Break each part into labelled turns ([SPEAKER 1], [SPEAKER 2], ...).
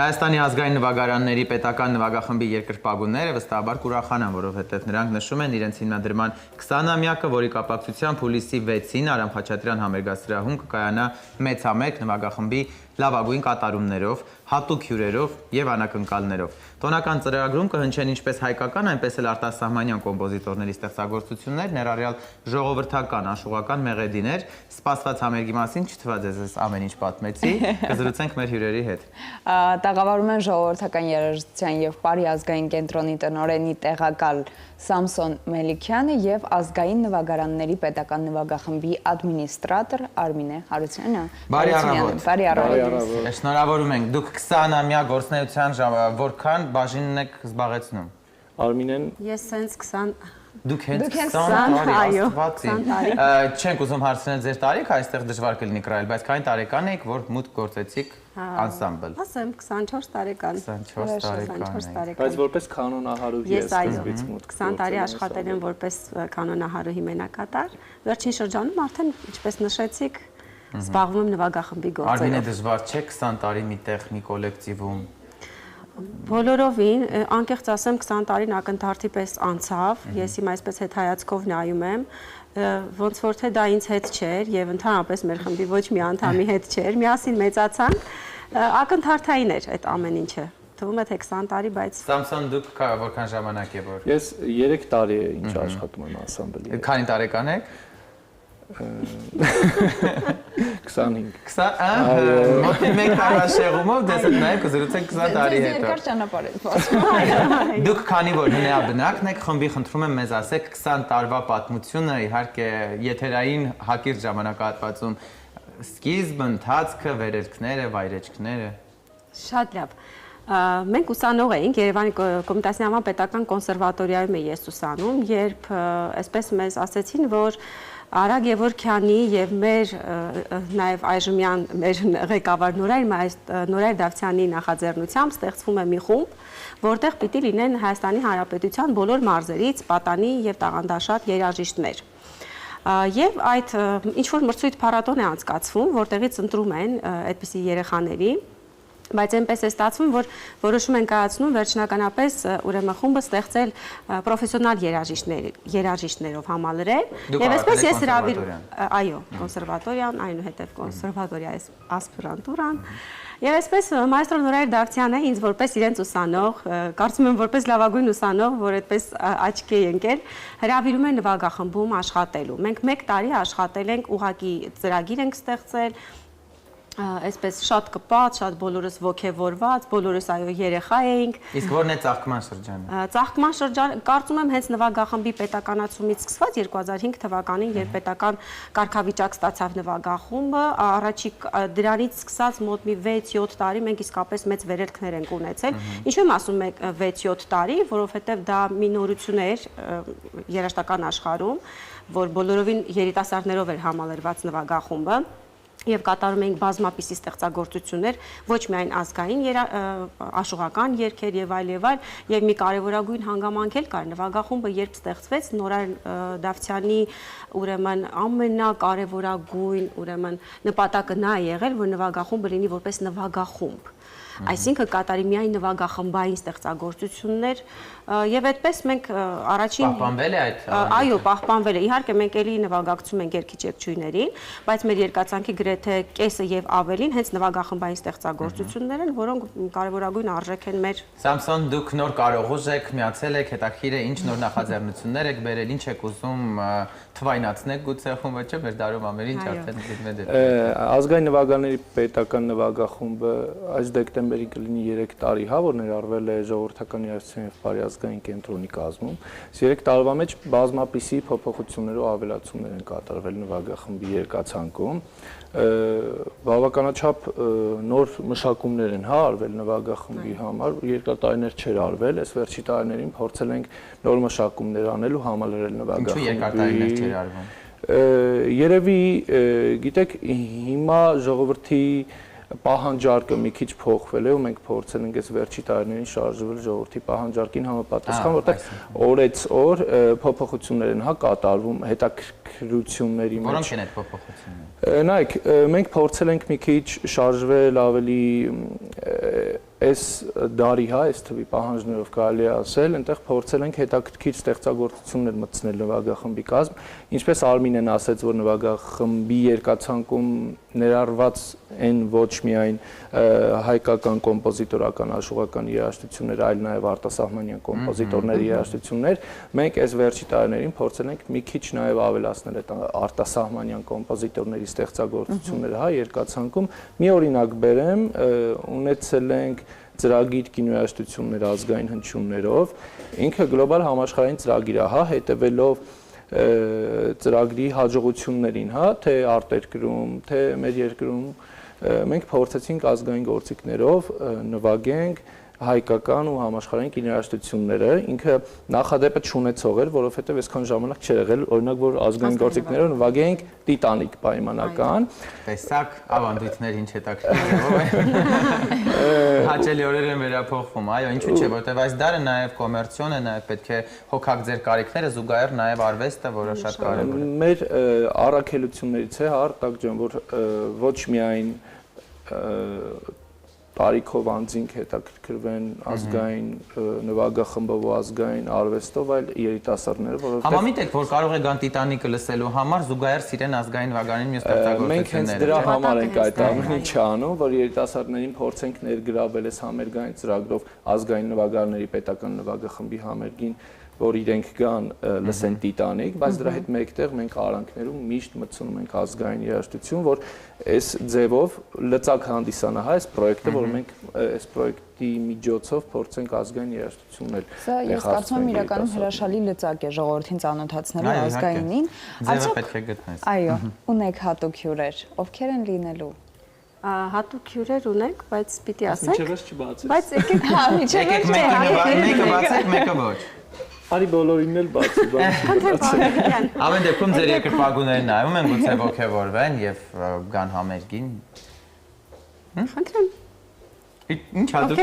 [SPEAKER 1] Հայաստանի ազգային նվագարանների պետական նվագախմբի երկրպագունները վստահաբար կուրախանան, որովհետև նրանք նշում են իրենց հիմնադրման 20-ամյակը, որի կապակցությամբ հուլիսի 6-ին Արամ Խաչատրյան համերգասրահում կկայանա մեծամերկ նվագախմբի լավագույն կատարումներով, հատուկ հյուրերով եւ անակնկալներով։ Տոնական ծրագրում կհնչեն ինչպես հայկական, այնպես էլ արտասահմանյան կոմպոզիտորների ստեղծագործություններ, ներառյալ ժողովրդական, անշուղական մեղեդիներ։ Սպասված համերգի մասին չթվա ձեզ ամեն ինչ պատմեցի, կզրուցենք մեր հյուրերի հետ։
[SPEAKER 2] Տաղավարում են ժողովրդական երաժշտության եւ Պարի ազգային կենտրոնի տնօրենի տեղակալ Սամսոն Մելիքյանը եւ ազգային նվագարանների պետական նվագախմբի ադմինիստրատոր Արմինե Հարությունյանը։
[SPEAKER 1] Բարի առավոտ։
[SPEAKER 2] Բարի առավոտ։
[SPEAKER 1] Շնորհավորում ենք։ Դուք 20-ամյա գործունեության որքան բաժինն եք զբաղեցնում։
[SPEAKER 3] Արմինեն
[SPEAKER 4] Ես սենց 20
[SPEAKER 1] Դուք հենց 20
[SPEAKER 4] տարի,
[SPEAKER 1] տարի, չենք ուզում հարցնել ձեր տարիքը, այստեղ դժվար կլինի կրալ, բայց քանի տարեկան եք, որ մուտք գործեցիք անսամբլ։
[SPEAKER 4] Ասեմ 24 տարեկան։
[SPEAKER 1] 24 տարեկան։
[SPEAKER 3] բայց որպես կանոնահարուհի
[SPEAKER 4] Ես այո 20 տարի աշխատել եմ որպես կանոնահարուհի մենակատար։ Վերջին շրջանում արդեն ինչպես նշեցիք, զբաղվում եմ նվագախմբի գործերով։
[SPEAKER 1] Արմինե դժվար չէ 20 տարի միտեղ մի կոլեկտիվում։
[SPEAKER 4] Բոլորովին, անկեղծ ասեմ 20 տարին ակնթարթի պես անցավ, ես իմ այսպես հետ հայացքով նայում եմ, ոնց որ թե դա ինձ հետ չէր եւ ընդհանրապես մեր խմբի ոչ մի անդամի հետ չէր, միասին մեծացանք, ակնթարթային էր այդ ամեն ինչը։ Թվում է թե 20 տարի, բայց
[SPEAKER 1] Սամսոն դուք որքան ժամանակ է որ։
[SPEAKER 3] Ես 3 տարի է ինչ աշխատում եմ անսամբլի։
[SPEAKER 1] Քանի տարեկան եք։
[SPEAKER 3] 25
[SPEAKER 1] Մոտի մեկ տարվա շեղումով դες հետ նայեք զրուցենք 20 տարի հետո։
[SPEAKER 2] Երկար ճանապարհ եք պատմում։
[SPEAKER 1] Դուք քանի որ հնեաբնակն եք, խմբի խնդրում եմ մեզ ասեք 20 տարվա պատմությունը, իհարկե եթերային հակիրճ ժամանակահատվածում սկիզբ, ընթացքը, վերելքները, վայրեջքները։
[SPEAKER 4] շատ լավ։ Մենք ուսանող էինք Երևանի Կոմիտասյան պետական կոնսերվատորիայում է ես ուսանում, երբ այսպես մեզ ասեցին, որ Արա Գևորգյանի եւ մեր նաեւ այժմյան մեր ղեկավար Նորայր Դավթյանի նախաձեռնությամբ ստեղծվում է մի խումբ, որտեղ պիտի լինեն Հայաստանի Հանրապետության բոլոր մարզերից պատանի եւ տաղանդաշատ երաժիշտներ։ Եվ այդ ինչ որ մրցույթ փառատոն է անցկացվում, որտեղից ընտրում են այդպիսի երեխաների, բայց այնպես է ստացվում, որ որոշում են կայացնում վերջնականապես ուրեմն խումբը ստեղծել պրոֆեսիոնալ երաժիշտներով համալրել եւ այսպես ես հրավիրում այո կոնսերվատորիան այնուհետեւ կոնսերվատորիա ասպիրանտուրան եւ այսպես մայստրո Նորայր Դավթյանը ինձ որպես իրենց ուսանող կարծում եմ որպես լավագույն ուսանող որ այդպես աչքի է ընկել հրավիրում են նվագախմբում աշխատելու մենք 1 տարի աշխատել ենք ուղղակի ծրագիր ենք ստեղծել այսպես շատ կպած, շատ բոլորս ոգևորված, բոլորս այո երեխա էինք։
[SPEAKER 1] Իսկ որն է ծաղկման շրջանը։
[SPEAKER 4] Ծաղկման շրջանը, կարծում եմ հենց նվագախմբի պետականացումից սկսված 2005 թվականին, երբ պետական կարգավիճակ ստացավ նվագախումբը, առաջի դրանից սկսած մոտ մի 6-7 տարի մենք իսկապես մեծ վերելքներ ենք ունեցել։ Ինչու եմ ասում 6-7 տարի, որովհետև դա մի նորություն էր երաժշտական աշխարհում, որ բոլորովին երիտասարդներով էր համալրված նվագախումբը։ Եվ կատարում էինք բազմապիսի ստեղծագործություններ, ոչ միայն ազգային աշուղական երգեր եւ այլ, եւ մի կարեւորագույն հանգամանք էլ կար նվագախումբը, երբ ստեղծվեց Նորայր Դավթյանի ուրեմն ամենակարևորագույն ուրեմն նպատակը նա է եղել, որ նվագախումբը լինի որպես նվագախումբ։ Այսինքն կատարի միայն նվագախմբային ստեղծագործություններ եւ այդպես մենք առաջին
[SPEAKER 1] պահպանվել է այդ
[SPEAKER 4] այո պահպանվել է իհարկե մենք էլի նվագակցում ենք երգիչ եկչույներին բայց մեր երկացանքի գրեթե կեսը եւ ավելին հենց նվագախմբային ստեղծագործություններ են որոնք կարեւորագույն արժեք են մեր
[SPEAKER 1] Սամսոն դուք նոր կարողուժ եք միացել եք հետաքրիր է ինչ նոր նախաձեռնություններ եք բերել ինչ եք ուզում թվայնացնեք գուցե խումբը չէ մեր դարում ամեն ինչ արդեն գտնվել է
[SPEAKER 3] ազգային նվագարանների պետական նվագախումբը այս դեկտեմբերի կլինի 3 տարի հա որ ներառվել է ժողովրդական երաժշտության եւ Պարի ազգային կենտրոնի կազմում 3 տարվա մեջ բազմապիսի փոփոխություններ ու ավելացումներ են կատարվել նվագախմբի երկացանկում բավականաչափ նոր մշակումներ են հա արվել նվագախմբի համար երկար տարիներ չէր արվել այս վերջի տարիներին փորձել ենք նոր մշակումներ անել ու համալրել նվագախմբի
[SPEAKER 1] Ինչու երկար տարիներ չէր արվում
[SPEAKER 3] Երևի գիտեք հիմա ժողովրդի պահանջարկը մի քիչ փոխվել է ու մենք փորձել ենք այս վերջի տարիներին շարժվել ժողովրդի պահանջարկին համապատասխան, որտեղ օրից օր փոփոխություններ են հա կատարվում հետաքրքրությունների մեջ։
[SPEAKER 1] Որոնք են այդ փոփոխությունները։
[SPEAKER 3] Նայեք, մենք փորձել ենք մի քիչ շարժվել ավելի այս դարի, հա, այս թվի պահանջներով կարելի է ասել, այնտեղ փորձել ենք հետաքրքիր ստեղծագործություններ մտցնել նվագախմբի կազմ, ինչպես Արմինեն ասաց, որ նվագախմբի երկացանկում ներառված են ոչ միայն հայկական կոմպոզիտորական աշխուղական երաժշտություններ, այլ նաև արտասահմանյան կոմպոզիտորների երաժշտություններ, մենք այս վերջի տարիներին փորձել ենք մի քիչ նաև ավելացնել այդ արտասահմանյան կոմպոզիտորների ստեղծագործությունները, հա, երկացանկում։ Մի օրինակ բերեմ, ունեցել ենք ծրագիր կինոերաժշտություններ ազգային հնչյուններով, ինքը գլոբալ համաշխարհային ծրագիր է, հա, հետևելով ծրագրի հաջողություններին, հա, թե արտերկրում, թե մեր երկրում մենք փորձեցինք ազգային գործիքներով նվագենք հայկական ու համաշխարհային կինոերաժշտությունները, ինքը նախադեպը չունեցող էր, որովհետև այսքան ժամանակ չէր եղել, օրինակ որ ազգային գործիքներով նվագենք Տիտանիկ պայմանական։
[SPEAKER 1] Տեսակ ավանդույթներ ինչ հետաքրքիր է։ Հաճելի օրեր են վերափոխվում, այո, ինչու՞ չէ, որովհետև այս դարը նաև կոմերցիոն է, նաև պետք է հոգաք ձեր կարիքները, զուգահեռ նաև արվեստը, որը շատ կարևոր է։
[SPEAKER 3] Մեր առաքելություններից է, Արտակ ջան, որ ոչ միայն տարիքով անձինք հետաքրքրվեն ազգային նվագախմբով ու ազգային արվեստով, այլ երիտասարդները, որովհետև
[SPEAKER 1] Համամիտ եք, որ կարող է գան Տիտանիկը լսելու համար զուգահեռ սիրեն ազգային նվագարանի մյուս ստեղծագործությունները։
[SPEAKER 3] Մենք հենց դրա համար ենք այդ ամեն ինչը անում, որ երիտասարդներին փորձենք ներգրավել այս համերգային ծրագրով ազգային նվագարների պետական նվագախմբի համերգին, որ իրենք գան լսեն Տիտանիկ, բայց դրա հետ մեկտեղ մենք արանքներում միշտ մտցնում ենք ազգային երաժշտություն, որ այս ձևով լծակ հանդիսանա, հա, այս պրոյեկտը, որ մենք այս պրոյեկտի միջոցով փորձենք ազգային երաժշտություններ։
[SPEAKER 2] Սա ես կարծում եմ իրականում հրաշալի լծակ է ժողովրդին ծանոթացնելու ազգայինին։
[SPEAKER 1] Ձևը պետք է գտնես։
[SPEAKER 2] Այո, ունեք հատուկ հյուրեր, ովքեր են լինելու։
[SPEAKER 4] Հատուկ հյուրեր ունենք, բայց պիտի ասենք։
[SPEAKER 3] Միջևս չբացեք։
[SPEAKER 4] Բայց եկեք, հա,
[SPEAKER 1] Եկեք մեկը բացեք, մեկը ոչ։
[SPEAKER 3] Արի բոլորին էլ բացի,
[SPEAKER 1] Ամեն դեպքում ձեր երկրպագուները նայում են, գուցե ոգևորվեն եւ գան համերգին։
[SPEAKER 4] Խնդրեմ։
[SPEAKER 1] Ինչ հատուկ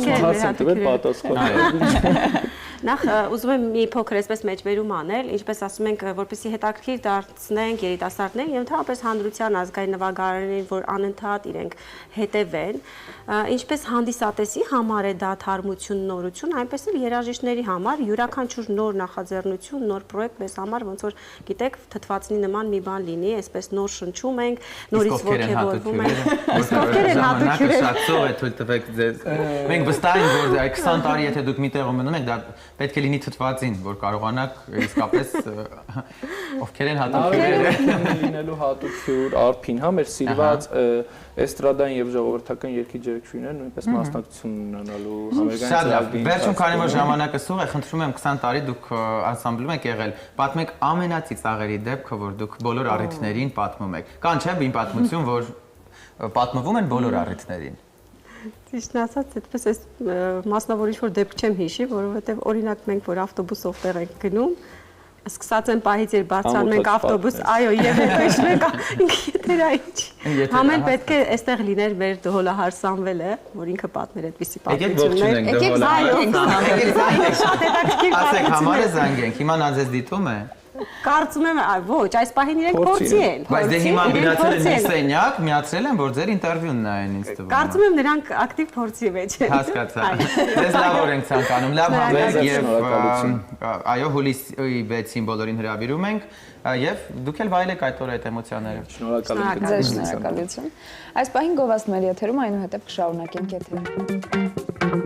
[SPEAKER 1] հյուրեր
[SPEAKER 3] պատասխան։
[SPEAKER 4] Նախ ուզում եմ մի փոքր այսպես մեջբերում անել, ինչպես ասում ենք, որպեսզի հետաքրքիր դարձնենք երիտասարդներին եւ ընդհանրապես հանրության ազգային նվագարաններին, որ անընդհատ իրենք հետևեն, ինչպես հանդիսատեսի համար է դա թարմություն, նորություն, այնպես էլ երաժիշտների համար յուրաքանչյուր նոր նախաձեռնություն, նոր պրոյեկտ մեզ համար ոնց որ գիտեք, թթվածնի նման մի բան լինի, այսպես նոր շնչում ենք, նորից ոգևորվում ենք։ Իսկ ովքեր են հատուկ հյուրերը։
[SPEAKER 1] Շատ ծով է թույլ տվեք ձեզ։ Մենք վստահ ենք, որ 20 տարի եթե դուք մի տեղում մնում եք, դա պետք է լինի թթվածին, որ կարողանաք իսկապես ովքեր են հատուկ հյուրերը։
[SPEAKER 3] Լինելու հատուկ հյուր Արփին, հա, մեր սիրված էստրադային եւ ժողովրդական երգիջերգչուհիները նույնպես մասնակցություն ունենալու համերգային ծրագրին։
[SPEAKER 1] Վերջում քանի որ ժամանակը սուղ է, խնդրում եմ 20 տարի դուք անսամբլում եք եղել, պատմեք ամենածիծաղերի դեպքը, որ դուք բոլոր առիթներին պատմում եք։ Կան չէ՞ մի պատմություն, որ պատմվում են բոլոր առիթներին։
[SPEAKER 4] Ճիշտն ասած, այդպես այս մասնավոր ինչ-որ դեպք չեմ հիշի, որովհետև օրինակ մենք որ ավտոբուսով տեղ ենք գնում, սկսած են պահից երբ բարձրանում ենք ավտոբուս, այո, եւ հետո իշխենք, ինքն ինչ։ Համեն պետք է այստեղ լիներ մեր դհոլահարսանվելը, որ ինքը պատմեր այդպիսի պատմություններ։
[SPEAKER 1] Եկեք զանգենք,
[SPEAKER 4] Շատ հետաքրքիր պատմություն։
[SPEAKER 1] ասեք համարը զանգենք, հիմա նա ձեզ դիտում է։
[SPEAKER 4] Կարծում եմ, ոչ, այս պահին իրենք փորձի են։
[SPEAKER 1] Բայց դե հիմա գնացել են մի սենյակ, միացրել են, որ ձեր ինտերվյուն նայեն ինձ թվում։
[SPEAKER 4] Կարծում եմ նրանք ակտիվ փորձի մեջ են։
[SPEAKER 1] Հասկացա։ Ձեզ լավ օր ենք ցանկանում, լավ համերգ եւ այո, հուլիսի 6-ին բոլորին հրավիրում ենք եւ դուք էլ վայելեք այդ օրը այդ էմոցիաները։
[SPEAKER 3] Շնորհակալություն։
[SPEAKER 2] Շնորհակալություն։ Այս պահին գովազդների եթերում այնուհետև կշարունակենք եթերը։